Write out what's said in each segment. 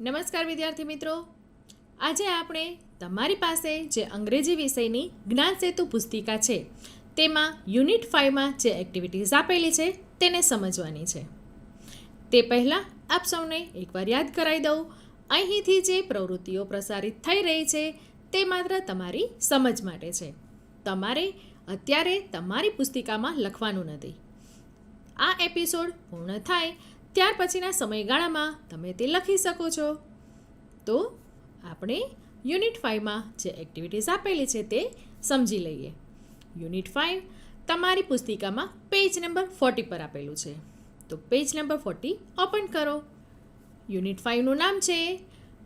નમસ્કાર વિદ્યાર્થી મિત્રો, આજે આપણે તમારી પાસે જે અંગ્રેજી વિષયની જ્ઞાન સેતુ પુસ્તિકા છે તેમાં યુનિટ 5માં જે એક્ટિવિટીઝ આપેલી છે તેને સમજવાની છે. તે પહેલાં આપ સૌને એકવાર યાદ કરાવી દઉં, અહીંથી જે પ્રવૃત્તિઓ પ્રસારિત થઈ રહી છે તે માત્ર તમારી સમજ માટે છે. તમારે અત્યારે તમારી પુસ્તિકામાં લખવાનું નથી. આ એપિસોડ પૂર્ણ થાય ત્યાર પછીના સમયગાળામાં તમે તે લખી શકો છો. તો આપણે યુનિટ 5માં જે એક્ટિવિટીઝ આપેલી છે તે સમજી લઈએ. યુનિટ 5 તમારી પુસ્તિકામાં પેજ નંબર 40 પર આપેલું છે. તો પેજ નંબર 40 ઓપન કરો. યુનિટ 5નું નામ છે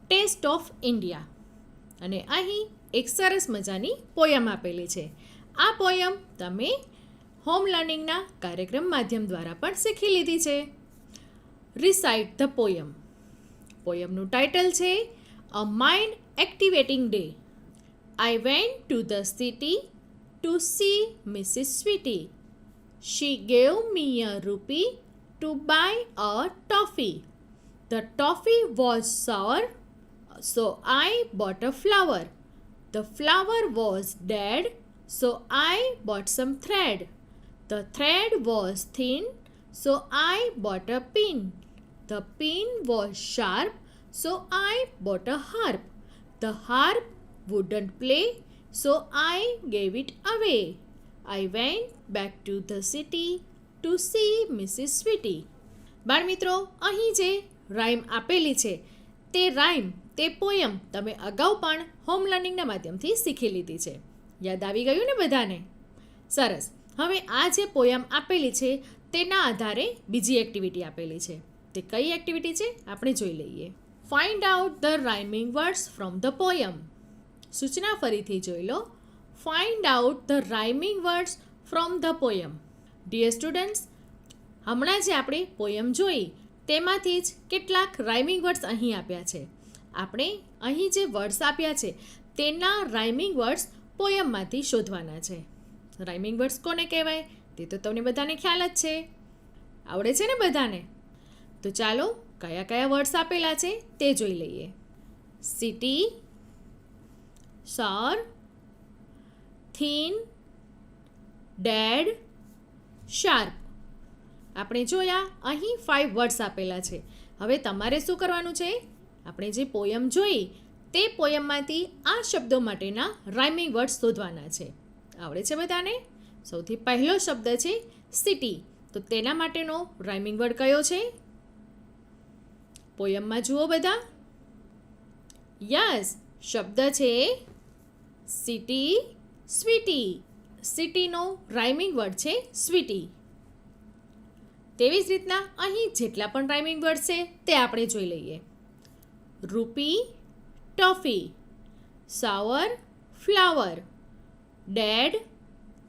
ટેસ્ટ ઓફ ઇન્ડિયા અને અહીં એક સરસ મજાની પોયમ આપેલી છે. આ પોયમ તમે હોમ લર્નિંગના કાર્યક્રમ માધ્યમ દ્વારા પણ શીખી લીધી છે. Recite the poem. પોયમનું ટાઇટલ છે a mind activating day. I went to the city to see Mrs Sweety. She gave me a rupee to buy a toffee. The toffee was sour, so I bought a flower. The flower was dead, so I bought some thread. The thread was thin, so I bought a pin. The pin was sharp, so I bought a harp. The harp wouldn't play, so I gave it away. I went back to the city to see Mrs. Sweetie. બાળમિત્રો, અહીં જે rhyme આપેલી છે તે rhyme, તે poem તમે અગાઉ પણ હોમ લર્નિંગના માધ્યમથી શીખી લીધી છે. યાદ આવી ગયું ને બધાને? સરસ. હવે આ જે પોયમ આપેલી છે તેના આધારે બીજી એક્ટિવિટી આપેલી છે. તે કઈ એક્ટિવિટી છે આપણે જોઈ લઈએ. Find out the rhyming words from the poem. સૂચના ફરીથી જોઈ લો. Find out the rhyming words from the poem. Dear students, હમણાં જે આપણે પોયમ જોઈ તેમાંથી જ કેટલાક રાઇમિંગ વર્ડ્સ અહીં આપ્યા છે. આપણે અહીં જે વર્ડ્સ આપ્યા છે તેના રાઇમિંગ વર્ડ્સ પોયમમાંથી શોધવાના છે. રાઇમિંગ વર્ડ્સ કોને કહેવાય તે તો તમને બધાને ખ્યાલ જ છે, આવડે છે ને બધાને? તો ચાલો કયા કયા વર્ડ્સ આપેલા છે તે જોઈ લઈએ. City, sour, thin, dead, sharp. આપણે જોયા અહીં 5 વર્ડ્સ આપેલા છે. હવે તમારે શું કરવાનું છે? આપણે જે પોયમ જોઈ તે પોયમમાંથી આ શબ્દો માટેના રાઇમિંગ વર્ડ્સ શોધવાના છે. આવડે છે બધાને? સૌથી પહેલો શબ્દ છે સિટી. તો તેના માટેનો રાઇમિંગ વર્ડ કયો છે? પોયમમાં જુઓ બધા. યસ, શબ્દ છે સિટી, સ્વીટી. સિટીનો રાઇમિંગ વર્ડ છે સ્વીટી. તેવી જ રીતના અહીં જેટલા પણ રાઇમિંગ વર્ડ છે તે આપણે જોઈ લઈએ. રૂપી, toffee. sour, flower. dead,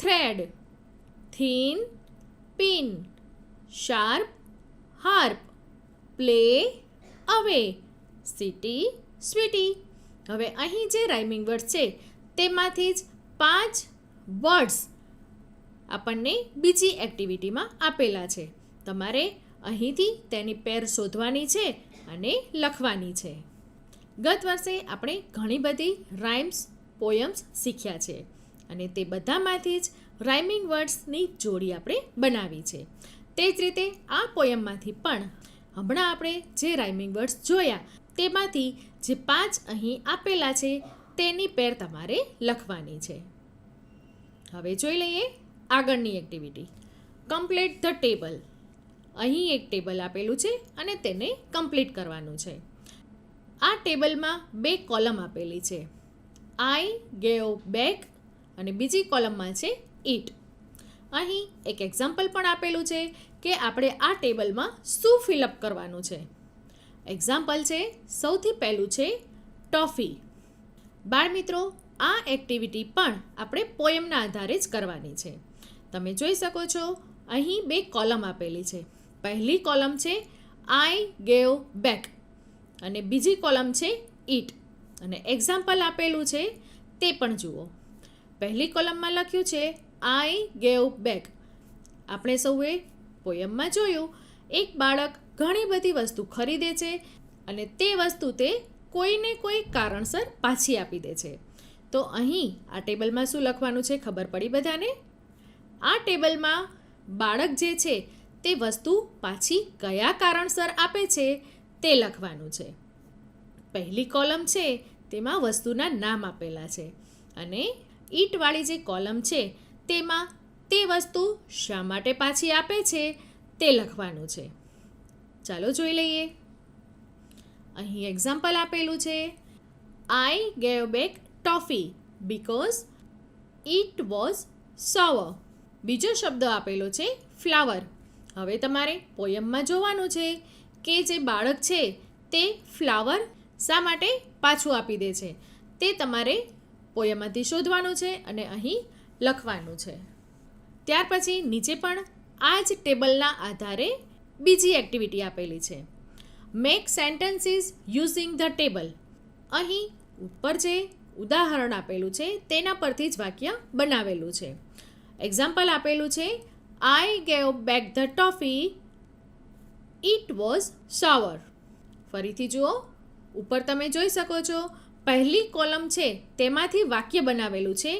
thread. thin, pin. sharp, harp. play, away. city, sweetie. હવે અહીં જે રાઇમિંગ વર્ડ છે તેમાંથી જ 5 વર્ડ્સ આપણને બીજી એક્ટિવિટીમાં આપેલા છે. તમારે અહીંથી તેની પેર શોધવાની છે અને લખવાની છે. ગત વર્ષે આપણે ઘણી બધી રાઇમ્સ, પોયમ્સ શીખ્યા છે અને તે બધામાંથી જ રાઇમિંગ વર્ડ્સની જોડી આપણે બનાવી છે. તે જ રીતે આ પોયમમાંથી પણ હમણાં આપણે જે રાઇમિંગ વર્ડ્સ જોયા તેમાંથી જે 5 અહીં આપેલા છે તેની પેર તમારે લખવાની છે. હવે જોઈ લઈએ આગળની એક્ટિવિટી. Complete the table. અહીં એક ટેબલ આપેલું છે અને તેને કમ્પ્લીટ કરવાનું છે. આ ટેબલમાં 2 કોલમ આપેલી છે. આઈ ગેવ બેક અને બીજી કોલમમાં છે ઇટ. અહીં એક એક્ઝામ્પલ પણ આપેલું છે કે આપણે આ ટેબલમાં શું ફિલઅપ કરવાનું છે. એક્ઝામ્પલ છે, સૌથી પહેલું છે ટોફી. બાળમિત્રો, આ એક્ટિવિટી પણ આપણે પોયમના આધારે જ કરવાની છે. તમે જોઈ શકો છો અહીં 2 કોલમ આપેલી છે. પહેલી કોલમ છે આઈ ગેવ બેક અને બીજી કોલમ છે ઇટ અને એક્ઝામ્પલ આપેલું છે તે પણ જુઓ. પહેલી કોલમમાં લખ્યું છે આઈ ગેવ બેક. આપણે સૌએ પોયમમાં જોયું એક બાળક ઘણી બધી વસ્તુ ખરીદે છે અને તે વસ્તુ તે કોઈને કોઈ કારણસર પાછી આપી દે છે. તો અહીં આ ટેબલમાં શું લખવાનું છે ખબર પડી બધાને? આ ટેબલમાં બાળક જે છે તે વસ્તુ પાછી કયા કારણસર આપે છે તે લખવાનું છે. પહેલી કોલમ છે તેમાં વસ્તુના નામ આપેલા છે અને ઈંટવાળી જે કોલમ છે તેમાં તે વસ્તુ શા માટે પાછી આપે છે તે લખવાનું છે. ચાલો જોઈ લઈએ. અહીં એક્ઝામ્પલ આપેલું છે, I gave back toffee because it was sour. બીજો શબ્દ આપેલો છે ફ્લાવર. હવે તમારે પોયમમાં જોવાનું છે કે જે બાળક છે તે ફ્લાવર શા માટે પાછું આપી દે છે તે તમારે પોયમમાંથી શોધવાનું છે અને અહીં લખવાનું છે. ત્યાર પછી નીચે પણ આ જ ટેબલના આધારે બીજી એક્ટિવિટી આપેલી છે, make sentences using the table. અહીં ઉપર જે ઉદાહરણ આપેલું છે તેના પરથી જ વાક્ય બનાવેલું છે. એક્ઝામ્પલ આપેલું છે, I gave back the toffee it was sour. ફરીથી જુઓ, ઉપર તમે જોઈ શકો છો પહેલી કોલમ છે તેમાંથી વાક્ય બનાવેલું છે,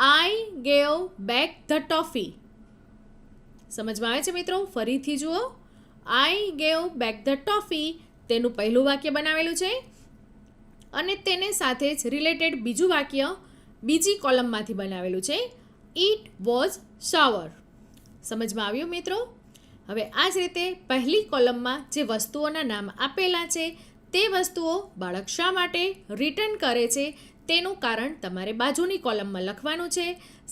I gave back the toffee. સમજમાં આવે છે મિત્રો? ફરીથી જુઓ, આઈ ગેવ બેક ધ ટોફી તેનું પહેલું વાક્ય બનાવેલું છે અને તેને સાથે જ રિલેટેડ બીજું વાક્ય બીજી કોલમમાંથી બનાવેલું છે, ઇટ વોઝ સોવર. સમજમાં આવ્યું મિત્રો? હવે આ જ રીતે પહેલી કોલમમાં જે વસ્તુઓના નામ આપેલા છે તે વસ્તુઓ બાળક શા માટે રિટર્ન કરે છે તેનું કારણ તમારે બાજુની કોલમમાં લખવાનું છે.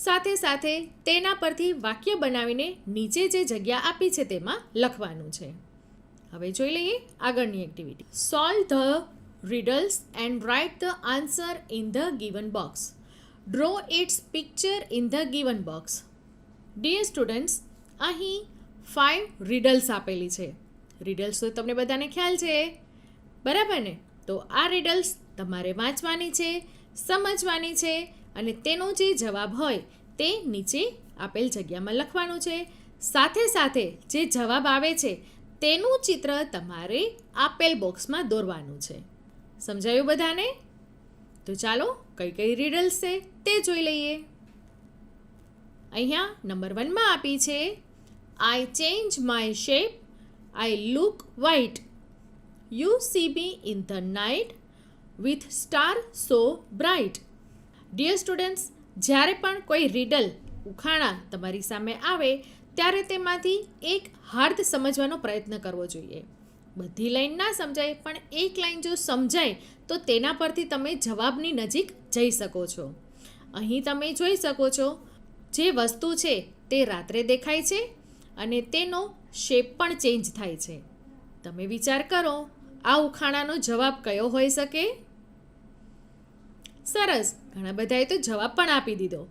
સાથે સાથે તેના પરથી વાક્ય બનાવીને નીચે જે જગ્યા આપી છે તેમાં લખવાનું છે. હવે જોઈ લઈએ આગળની activity. Solve the riddles and write the answer in the given box. Draw its picture in the given box. Dear students, અહીં 5 riddles આપેલી છે. riddles તો તમને બધાને ખ્યાલ છે, બરાબર ને? તો આ riddles તમારે વાંચવાની છે, સમજવાની છે અને તેનો જે જવાબ હોય તે નીચે આપેલ જગ્યામાં લખવાનું છે. સાથે સાથે જે જવાબ આવે છે તેનું ચિત્ર તમારે આપેલ બોક્સમાં દોરવાનું છે. સમજાયું બધાને? તો ચાલો કઈ કઈ riddles છે તે જોઈ લઈએ. અહીંયા નંબર 1માં આપી છે, I change my shape, I look white, you see me in the night with star so bright. Dear students, જ્યારે પણ કોઈ riddle ઉખાણા તમારી સામે આવે ત્યારે તેમાંથી એક હાર્દ સમજવાનો પ્રયત્ન કરવો જોઈએ. બધી લાઈન ના સમજાય પણ એક લાઈન જો સમજાય તો તેના પરથી તમે જવાબની નજીક જઈ શકો છો. અહીં તમે જોઈ શકો છો જે વસ્તુ છે તે રાત્રે દેખાય છે અને તેનો શેપ પણ ચેન્જ થાય છે. તમે વિચાર કરો આ ઉખાણાનો જવાબ કયો હોઈ શકે? સરસ, ઘણા બધાએ તો જવાબ પણ આપી દીધો.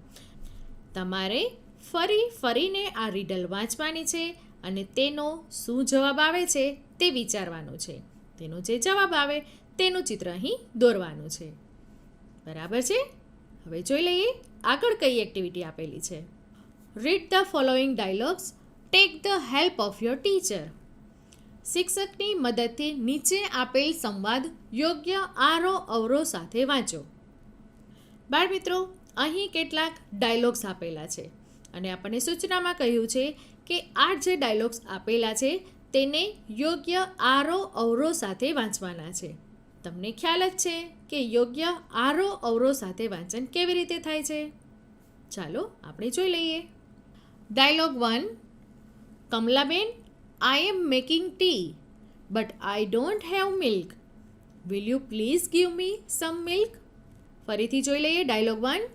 તમારે ફરીને આ riddle વાંચવાની છે અને તેનો શું જવાબ આવે છે તે વિચારવાનું છે. તેનો જે જવાબ આવે તેનું ચિત્ર અહીં દોરવાનું છે. બરાબર છે? હવે જોઈ લઈએ આગળ કઈ એક્ટિવિટી આપેલી છે. Read the following dialogues, take the help of your teacher. શિક્ષકની મદદથી નીચે આપેલ સંવાદ યોગ્ય આરો અવરો સાથે વાંચો. બાળમિત્રો, અહીં કેટલાક ડાયલોગ્સ આપેલા છે અને આપણને સૂચનામાં કહ્યું છે કે આ જે ડાયલોગ્સ આપેલા છે તેને યોગ્ય આરો અવરો સાથે વાંચવાના છે. તમને ખ્યાલ જ છે કે યોગ્ય આરો અવરો સાથે વાંચન કેવી રીતે થાય છે? ચાલો આપણે જોઈ લઈએ. Dialogue 1, Kamlaben, I am making tea but I don't have milk. Will you please give me some milk? ફરીથી જોઈ લઈએ. Dialogue 1,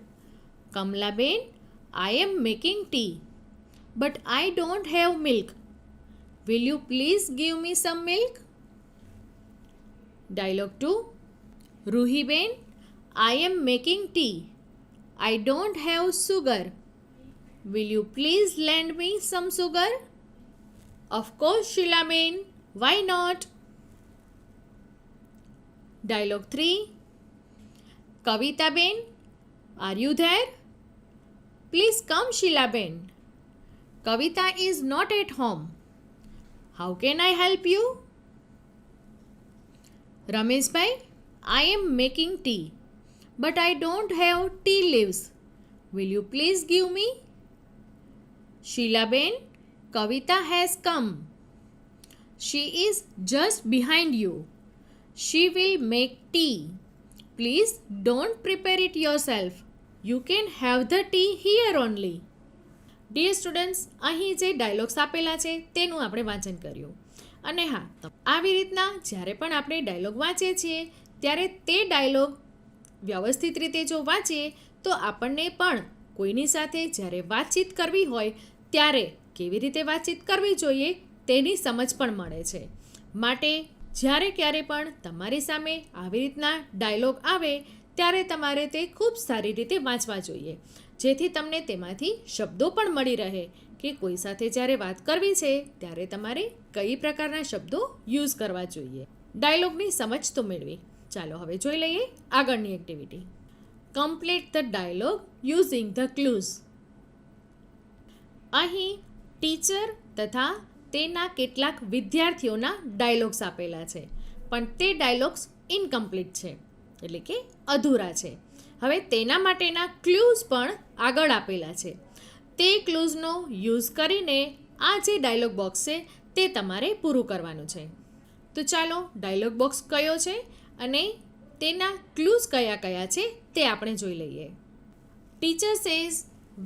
Kamlaben, I am making tea but I don't have milk. Will you please give me some milk? Dialogue 2, Ruhiben, I am making tea, I don't have sugar. Will you please lend me some sugar? Of course Shilaben, why not? Dialogue 3, કવિતાબેન, R you there? Please come Shilaben, Kavita is not at home. How can I help you? Rameshbhai, I am making tea, but I don't have tea leaves. Will you please give me? Sheelaben, Kavita has come. She is just behind you. She will make tea. Please don't prepare it yourself. You can have the tea here only. Dear students, અહીં જે dialogues આપેલા છે તેનું આપણે વાંચન કર્યું. અને હા, આવી રીતના જ્યારે પણ આપણે ડાયલોગ વાંચીએ છીએ ત્યારે તે ડાયલોગ વ્યવસ્થિત રીતે જો વાંચીએ તો આપણને પણ કોઈની સાથે જ્યારે વાતચીત કરવી હોય ત્યારે કેવી રીતે વાતચીત કરવી જોઈએ તેની સમજ પણ મળે છે. માટે જ્યારે ક્યારે પણ તમારી સામે આવી રીતના ડાયલોગ આવે ત્યારે તમારે તે ખૂબ સારી રીતે વાંચવા જોઈએ, જેથી તમને તેમાંથી શબ્દો પણ મળી રહે કે કોઈ સાથે જ્યારે વાત કરવી છે ત્યારે તમારે કઈ પ્રકારના શબ્દો યુઝ કરવા જોઈએ. ડાયલોગની સમજ તો મેળવી. ચાલો હવે જોઈ લઈએ આગળની activity. Complete the dialogue using the clues. અહીં ટીચર તથા તેના કેટલાક વિદ્યાર્થીઓના ડાયલોગ્સ આપેલા છે, પણ તે ડાયલોગ્સ ઇનકમ્પ્લીટ છે, એટલે કે અધૂરા છે. હવે તેના માટેના ક્લૂઝ પણ આગળ આપેલા છે. તે ક્લૂઝનો યુઝ કરીને આ જે ડાયલોગ બોક્સ છે તે તમારે પૂરું કરવાનું છે. તો ચાલો ડાયલોગ બોક્સ કયો છે અને તેના ક્લૂઝ કયા કયા છે તે આપણે જોઈ લઈએ. Teacher says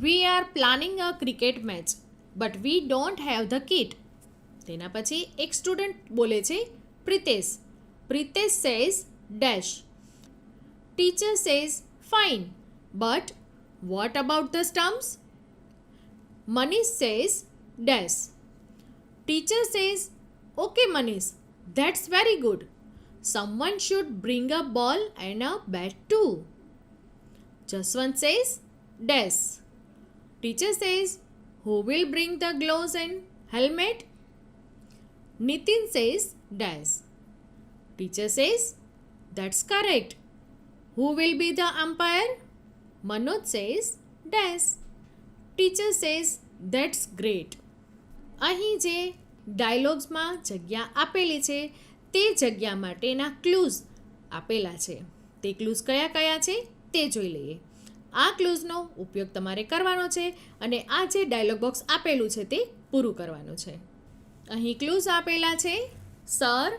we are planning a cricket match but we don't have the kit. તેના પછી એક સ્ટુડન્ટ બોલે છે Pritesh. Pritesh says dash. Teacher says fine but what about the stumps? Manish says dash. Teacher says, okay Manish, that's very good. Someone should bring a ball and a bat too. Jaswant says dash. Teacher says, who will bring the gloves and helmet? Nitin says dash. Teacher says, that's correct. Who will be the umpire? Manoj says dash. Teacher says that's great. અહીં જે ડાયલોગ્સમાં જગ્યા આપેલી છે તે જગ્યા માટેના clues આપેલા છે. તે ક્લૂઝ કયા કયા છે તે જોઈ લઈએ. આ ક્લૂઝનો ઉપયોગ તમારે કરવાનો છે અને આ જે ડાયલોગ બોક્સ આપેલું છે તે પૂરું કરવાનું છે. અહીં ક્લૂઝ આપેલા છે. Sir,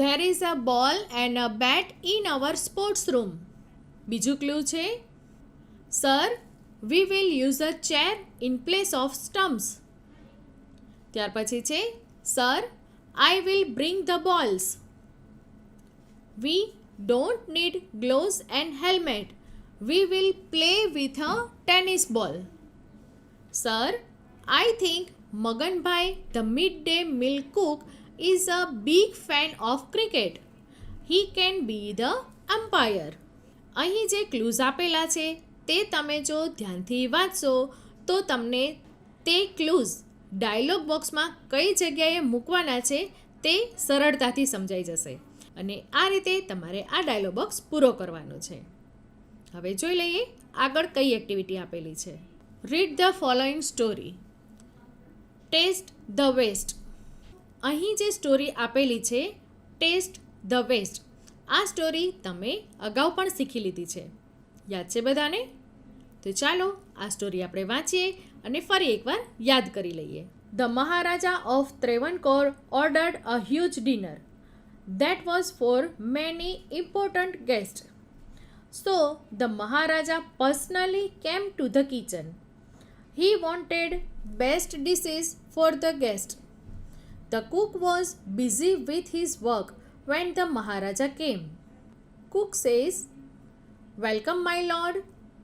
there is a ball and a bat in our sports room. બીજું ક્લૂ છે sir, we will use a chair in place of stumps. ત્યાર પછી છે sir, I will bring the balls. We don't need gloves and helmet. We will play with a tennis ball. Sir, I think Maganbhai, the midday meal cook, is a big fan of cricket. He can be the umpire. અહીં જે clues આપેલા છે તે તમે જો ધ્યાનથી વાંચશો તો તમને તે ક્લૂઝ ડાયલોગ બોક્સમાં કઈ જગ્યાએ મૂકવાના છે તે સરળતાથી સમજાઈ જશે અને આ રીતે તમારે આ ડાયલોગ બોક્સ પૂરો કરવાનો છે. હવે જોઈ લઈએ આગળ કઈ એક્ટિવિટી આપેલી છે. Read the following story. Test the west. અહીં જે સ્ટોરી આપેલી છે ટેસ્ટ ધ વેસ્ટ, આ સ્ટોરી તમે અગાઉ પણ શીખી લીધી છે. યાદ છે બધાને? તો ચાલો આ સ્ટોરી આપણે વાંચીએ અને ફરી એકવાર યાદ કરી લઈએ. The Maharaja of Travancore ordered a huge dinner that was for many important guests. So the Maharaja personally came to the kitchen. He wanted best dishes for the guests. The cook was busy with his work when the Maharaja came. Cook says, welcome my lord,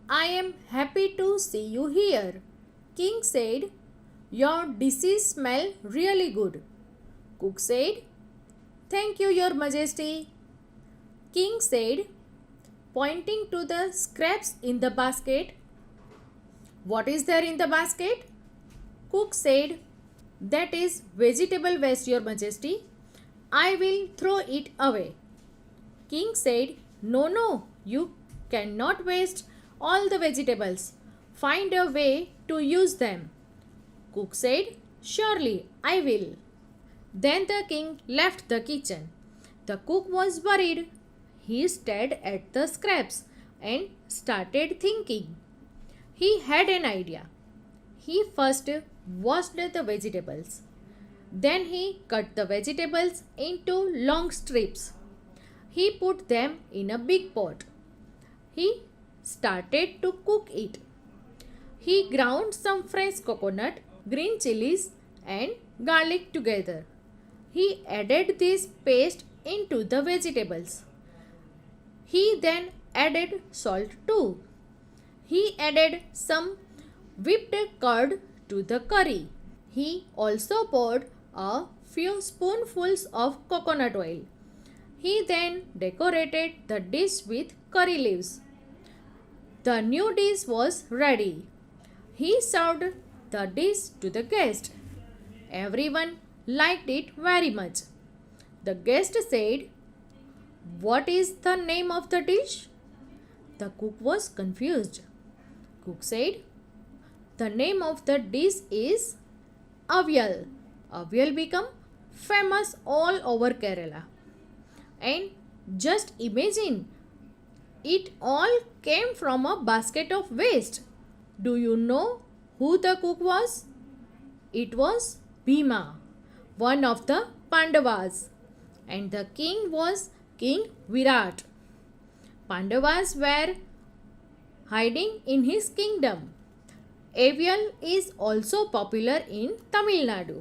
I am happy to see you here. King said, your dishes smell really good. Cook said, thank you, your majesty. King said, pointing to the scraps in the basket, what is there in the basket? Cook said, that is vegetable waste, your majesty. I will throw it away. King said, no, you cannot waste all the vegetables. Find a way to use them. Cook said, surely I will. Then the king left the kitchen. The cook was worried. He stared at the scraps and started thinking. He had an idea. He first washed the vegetables. Then he cut the vegetables into long strips. He put them in a big pot. He started to cook it. He ground some fresh coconut, green chilies, and garlic together. He added this paste into the vegetables. He then added salt too. He added some whipped curd to the curry. He also poured a few spoonfuls of coconut oil. He then decorated the dish with curry leaves. The new dish was ready. He served the dish to the guest. Everyone liked it very much. The guest said, "What is the name of the dish?" The cook was confused. Cook said, "The name of the dish is avial." Avial became famous all over Kerala. And just imagine, it all came from a basket of waste. Do you know who the cook was? It was Bhima, one of the Pandavas, and the king was King Virat. Pandavas were hiding in his kingdom. Avial is also popular in Tamil Nadu.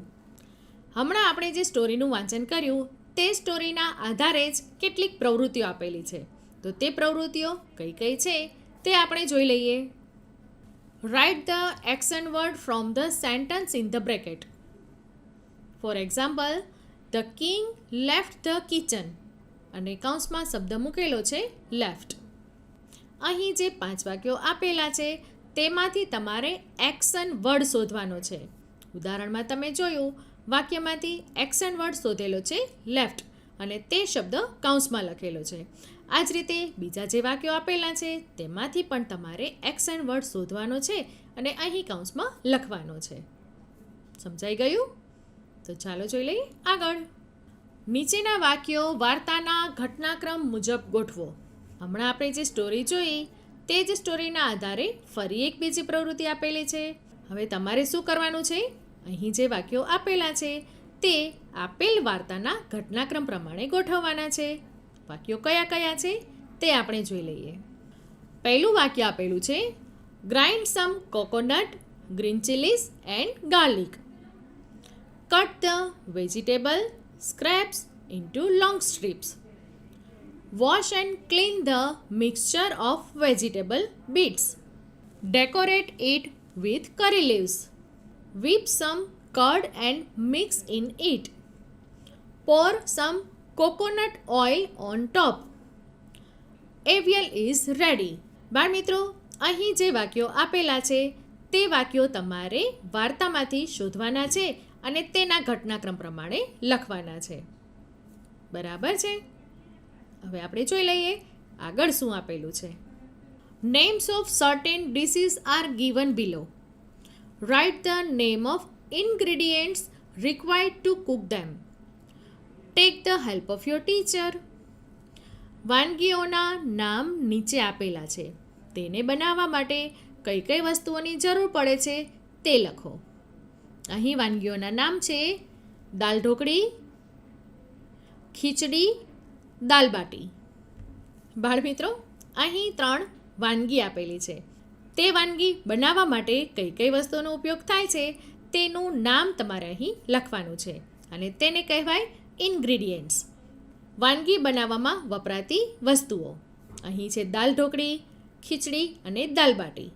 હમણાં આપણે જે સ્ટોરીનું વાંચન કર્યું તે સ્ટોરીના આધારે જ કેટલીક પ્રવૃત્તિઓ આપેલી છે. તો તે પ્રવૃત્તિઓ કઈ કઈ છે તે આપણે જોઈ લઈએ. Write the action word from the sentence in the bracket. For example, the king left the kitchen અને કૌંસમાં શબ્દ મૂકેલો છે લેફ્ટ. અહીં જે 5 વાક્યો આપેલા છે તેમાંથી તમારે એક્શન વર્ડ શોધવાનો છે. ઉદાહરણમાં તમે જોયું, વાક્યમાંથી એક્શન વર્ડ શોધેલો છે લેફ્ટ અને તે શબ્દ કૌંસમાં લખેલો છે. આ જ રીતે બીજા જે વાક્યો આપેલા છે તેમાંથી પણ તમારે એક્શન વર્ડ શોધવાનો છે અને અહીં કૌંસમાં લખવાનો છે. સમજાઈ ગયું? તો ચાલો જોઈ લઈએ આગળ. નીચેના વાક્યો વાર્તાના ઘટનાક્રમ મુજબ ગોઠવો. હમણાં આપણે જે સ્ટોરી જોઈ તે જ સ્ટોરીના આધારે ફરી એક બીજી પ્રવૃત્તિ આપેલી છે. હવે તમારે શું કરવાનું છે? અહીં જે વાક્યો આપેલા છે તે આપેલ વાર્તાના ઘટનાક્રમ પ્રમાણે ગોઠવવાના છે. વાક્યો કયા કયા છે તે આપણે જોઈ લઈએ. પહેલું વાક્ય આપેલું છે, grind some coconut, green chillies and garlic. Cut the vegetable scraps into long strips. Wash and clean the mixture of vegetable bits. Decorate it with curry leaves. Whip some curd and mix in it. Pour some coconut oil on top. Avial is ready. બાળમિત્રો, અહીં જે વાક્યો આપેલા છે તે વાક્યો તમારે વાર્તામાંથી શોધવાના છે અને તેના ઘટનાક્રમ પ્રમાણે લખવાના છે. બરાબર છે? હવે આપણે જોઈ લઈએ આગળ શું આપેલું છે. Names of certain dishes are given below. Write the name of ingredients required to cook them. Take the help of your teacher. વાનગીઓના નામ નીચે આપેલા છે. તેને બનાવવા માટે કઈ કઈ વસ્તુઓની જરૂર પડે છે તે લખો. અહીં વાનગીઓના નામ છે દાલ ઢોકળી, ખીચડી, દાલ બાટી. બાળમિત્રો, અહીં 3 વાનગી આપેલી છે. તે વાનગી બનાવવા માટે કઈ કઈ વસ્તુઓનો ઉપયોગ થાય છે તેનું નામ તમારે અહીં લખવાનું છે અને તેને કહેવાય ઇન્ગ્રીડિયન્ટ્સ. વાનગી બનાવવામાં વપરાતી વસ્તુઓ અહીં છે દાલ ઢોકળી, ખીચડી અને દાલ બાટી.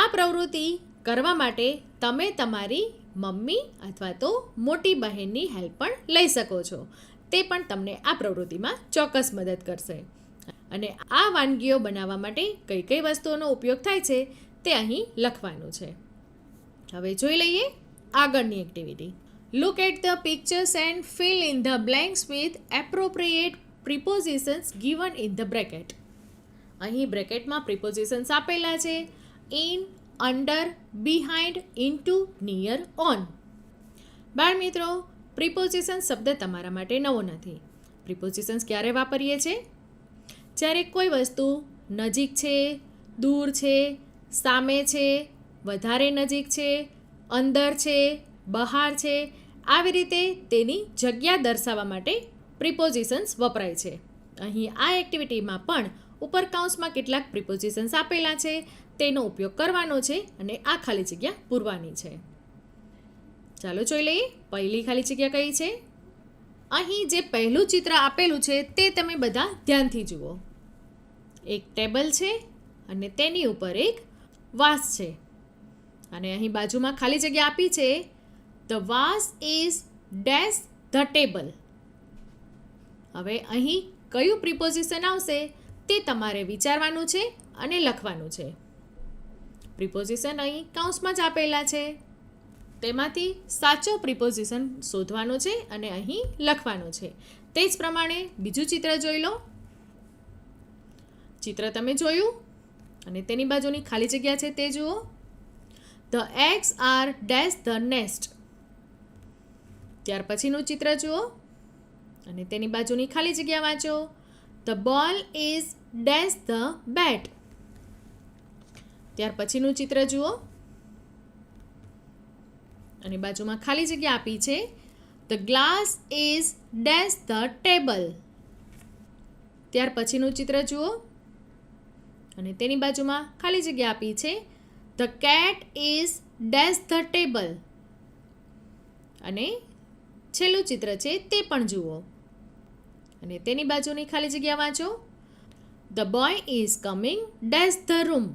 આ પ્રવૃત્તિ કરવા માટે તમે તમારી મમ્મી અથવા તો મોટી બહેનની હેલ્પ પણ લઈ શકો છો. તે પણ તમને આ પ્રવૃત્તિમાં ચોક્કસ મદદ કરશે. અને આ વાનગીઓ બનાવવા માટે કઈ કઈ વસ્તુઓનો ઉપયોગ થાય છે તે અહીં લખવાનું છે. હવે જોઈ લઈએ આગળની activity. Look at the pictures and fill in the blanks with appropriate prepositions given in the bracket. અહીં બ્રેકેટમાં પ્રિપોઝિશન્સ આપેલા છે in, under, behind, into, near, on. બાળમિત્રો, પ્રિપોઝિશન શબ્દ તમારા માટે નવો નથી. પ્રિપોઝિશન્સ ક્યારે વાપરીએ છીએ? જ્યારે કોઈ વસ્તુ નજીક છે, દૂર છે, સામે છે, વધારે નજીક છે, અંદર છે, બહાર છે, આવી રીતે તેની જગ્યા દર્શાવવા માટે પ્રિપોઝિશન્સ વપરાય છે. અહીં આ એક્ટિવિટીમાં પણ ઉપર કૌંસમાં કેટલાક પ્રિપોઝિશન્સ આપેલા છે, તેનો ઉપયોગ કરવાનો છે અને આ ખાલી જગ્યા પૂરવાની છે. ચાલો જોઈ લઈએ પહેલી ખાલી જગ્યા કઈ છે. અહીં જે પહેલું ચિત્ર આપેલું છે તે તમે બધા ધ્યાનથી જુઓ. એક ટેબલ છે અને તેની ઉપર એક વાસ છે અને અહીં બાજુમાં ખાલી જગ્યા આપી છે. The was is dash the table. હવે અહીં કયું પ્રિપોઝિશન આવશે તે તમારે વિચારવાનું છે અને લખવાનું છે. પ્રિપોઝિશન અહીં કૌંસમાં જ આપેલા છે, તેમાંથી સાચો પ્રિપોઝિશન શોધવાનો છે અને અહીં લખવાનો છે. તે જ પ્રમાણે બીજું ચિત્ર જોઈ લો. ચિત્ર તમે જોયું અને તેની બાજુની ખાલી જગ્યા છે તે જુઓ. The eggs are dash the nest. ત્યાર પછીનું ચિત્ર જુઓ અને તેની બાજુની ખાલી જગ્યા વાંચો. The ball is dash the બેટ. ત્યાર પછીનું ચિત્ર જુઓ અને બાજુમાં ખાલી જગ્યા આપી છે. The glass is dash the table. ત્યાર પછીનું ચિત્ર જુઓ અને તેની બાજુમાં ખાલી જગ્યા આપી છે. The cat is dash the table. અને છેલ્લું ચિત્ર છે તે પણ જુઓ અને તેની બાજુની ખાલી જગ્યા વાંચો. The boy is coming dash the room.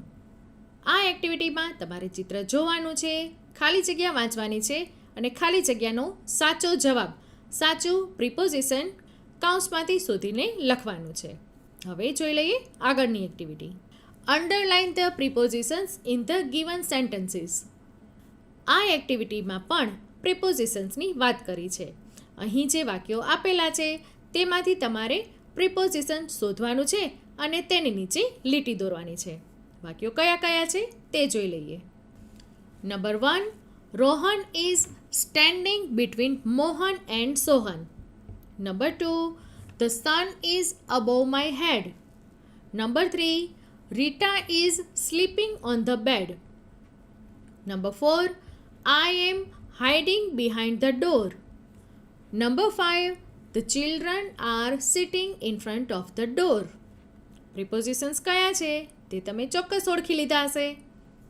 આ એક્ટિવિટીમાં તમારે ચિત્ર જોવાનું છે, ખાલી જગ્યા વાંચવાની છે અને ખાલી જગ્યાનો સાચો જવાબ, સાચું પ્રિપોઝિશન કૌંસમાંથી શોધીને લખવાનું છે. હવે જોઈ લઈએ આગળની activity. Underline the પ્રિપોઝિશન્સ in the given sentences. આ એક્ટિવિટીમાં પણ પ્રિપોઝિશન્સની વાત કરી છે. અહીં જે વાક્યો આપેલા છે તેમાંથી તમારે પ્રિપોઝિશન શોધવાનું છે અને તેની નીચે લીટી દોરવાની છે. વાક્યો કયા કયા છે તે જોઈ લઈએ. Number 1, Rohan is standing between Mohan and Sohan. Number 2, the sun is above my head. Number 3, Rita is sleeping on the bed. Number 4, I am hiding behind the door. Number 5, the children are sitting in front of the door. Prepositions કયા છે તે તમે ચોક્કસ ઓળખી લીધા હશે.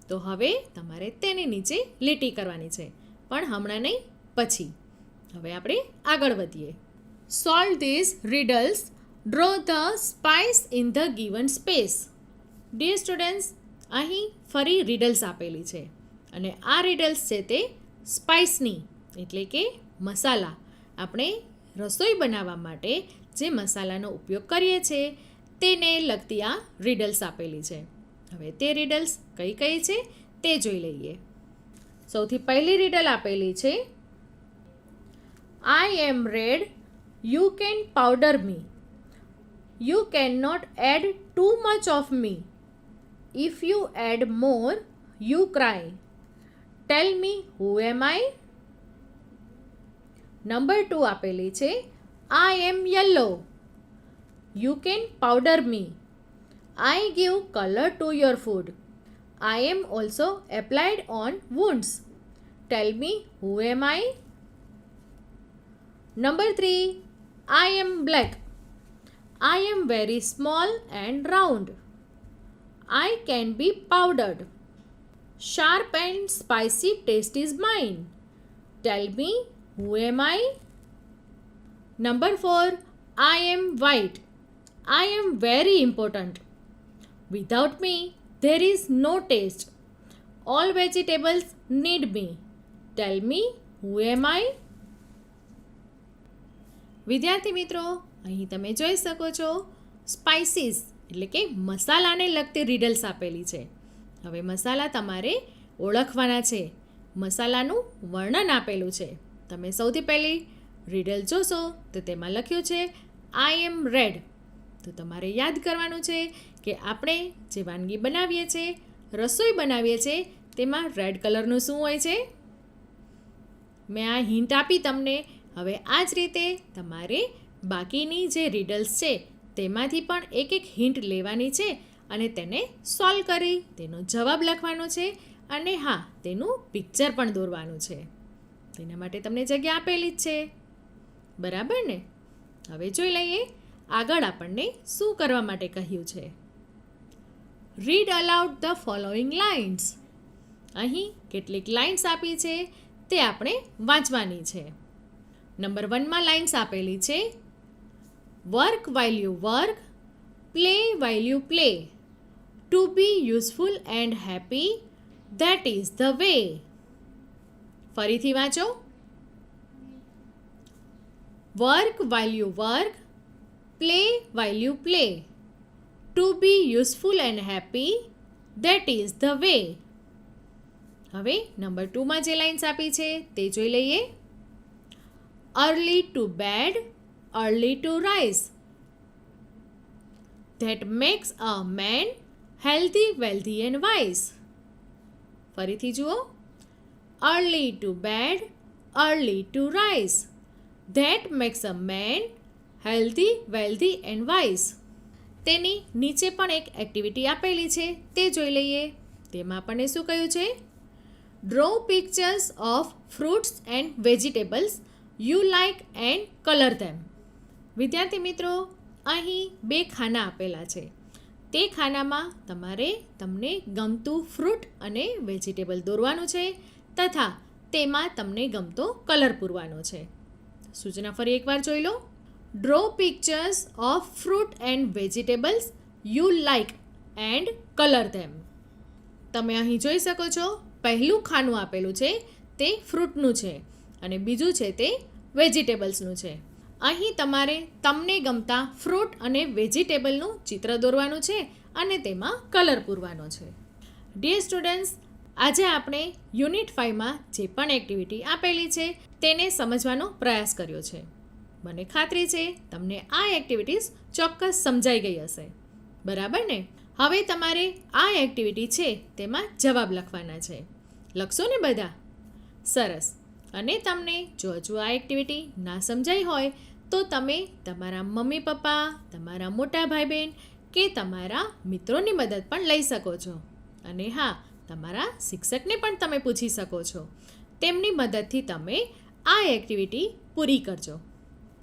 તો હવે તમારે તેની નીચે લીટી કરવાની છે, પણ હમણાં નહીં, પછી. હવે આપણે આગળ વધીએ. Solve these riddles. Draw the spice in the given space. Dear students, અહીં ફરી riddles આપેલી છે અને આ riddles છે તે સ્પાઇસની, એટલે કે મસાલા. આપણે રસોઈ બનાવવા માટે જે મસાલાનો ઉપયોગ કરીએ છીએ તેને લગતી આ riddles આપેલી છે. હવે તે riddles કઈ કઈ છે તે જોઈ લઈએ. સૌથી પહેલી riddle આપેલી છે. I am red, you can powder me. You cannot add too much of me. If you add more, you cry. Tell me, who am I? Number 2 આપેલી છે. I am yellow. You can powder me. I give color to your food. I am also applied on wounds. Tell me, who am I? Number 3, I am black. I am very small and round. I can be powdered. Sharp and spicy taste is mine. Tell me, who am I? Number 4, I am white. I am very important. Without me, there is no taste. All vegetables need me. Tell me, who am I? વિદ્યાર્થી મિત્રો, અહીં તમે જોઈ શકો છો spices એટલે કે મસાલાને લગતી riddles આપેલી છે. હવે મસાલા તમારે ઓળખવાના છે. મસાલાનું વર્ણન આપેલું છે. તમે સૌથી પહેલી riddle જોશો તો તેમાં લખ્યું છે I am red. તો તમારે યાદ કરવાનું છે કે આપણે જે વાનગી બનાવીએ છીએ, રસોઈ બનાવીએ છીએ, તેમાં રેડ કલરનું શું હોય છે? મેં આ હિન્ટ આપી તમને. હવે આ જ રીતે તમારે બાકીની જે રીડલ્સ છે તેમાંથી પણ એક હિન્ટ લેવાની છે અને તેને સોલ્વ કરી તેનો જવાબ લખવાનો છે અને હા તેનું પિક્ચર પણ દોરવાનું છે. તેના માટે તમને જગ્યા આપેલી જ છે, બરાબર ને? હવે જોઈ લઈએ આગળ આપણને શું કરવા માટે કહ્યું છે. Read allowed the following lines. અહીં કેટલીક લાઇન્સ આપી છે તે આપણે વાંચવાની છે. નંબર 1માં લાઇન્સ આપેલી છે, work while you work, play while you play, to be useful and happy, that is the way. ફરીથી વાંચો. Work while you work, play while you play, to be useful and happy, that is the way. હવે number 2માં જે lines આપી છે તે જોઈ લઈએ. Early to bed, early to rise, that makes a man healthy, wealthy and wise. ફરીથી જુઓ. Early to bed, early to rise, that makes a man healthy, wealthy and wise. તેની નીચે પણ એક એક્ટિવિટી આપેલી છે તે જોઈ લઈએ. તેમાં આપણને શું કહ્યું છે? Draw pictures of fruits and vegetables you like and colour them. વિદ્યાર્થી મિત્રો, અહીં 2 ખાના આપેલા છે. તે ખાનામાં તમારે તમને ગમતું ફ્રૂટ અને વેજીટેબલ દોરવાનું છે તથા તેમાં તમને ગમતો કલર પૂરવાનો છે. સૂચના ફરી એકવાર જોઈ લો. Draw pictures of fruit and vegetables you like and colour them. તમે અહીં જોઈ શકો છો, પહેલું ખાનું આપેલું છે તે ફ્રૂટનું છે અને બીજું છે તે વેજીટેબલ્સનું છે. અહીં તમારે તમને ગમતા ફ્રૂટ અને વેજીટેબલનું ચિત્ર દોરવાનું છે અને તેમાં કલર પૂરવાનો છે. ડિયર સ્ટુડન્ટ્સ, આજે આપણે યુનિટ 5માં જે પણ એક્ટિવિટી આપેલી છે તેને સમજવાનો પ્રયાસ કર્યો છે. મને ખાતરી છે તમને આ એક્ટિવિટીઝ ચોક્કસ સમજાઈ ગઈ હશે, બરાબર ને? હવે તમારે આ એક્ટિવિટી છે તેમાં જવાબ લખવાના છે. લખશો ને બધા? સરસ. અને તમને જો હજુ આ એક્ટિવિટી ના સમજાઈ હોય તો તમે તમારા મમ્મી પપ્પા, તમારા મોટા ભાઈ બહેન કે તમારા મિત્રોની મદદ પણ લઈ શકો છો. અને હા, તમારા શિક્ષકને પણ તમે પૂછી શકો છો. તેમની મદદથી તમે આ એક્ટિવિટી પૂરી કરજો.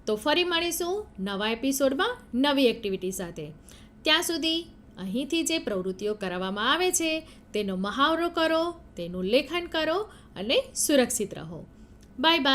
તો ફરી મળીશું નવા એપિસોડમાં નવી એક્ટિવિટી સાથે. ત્યાં સુધી અહીંથી જે પ્રવૃત્તિઓ કરાવવામાં આવે છે તેનો મહાવરો કરો, તેનું લેખન કરો અને સુરક્ષિત રહો. Bye bye.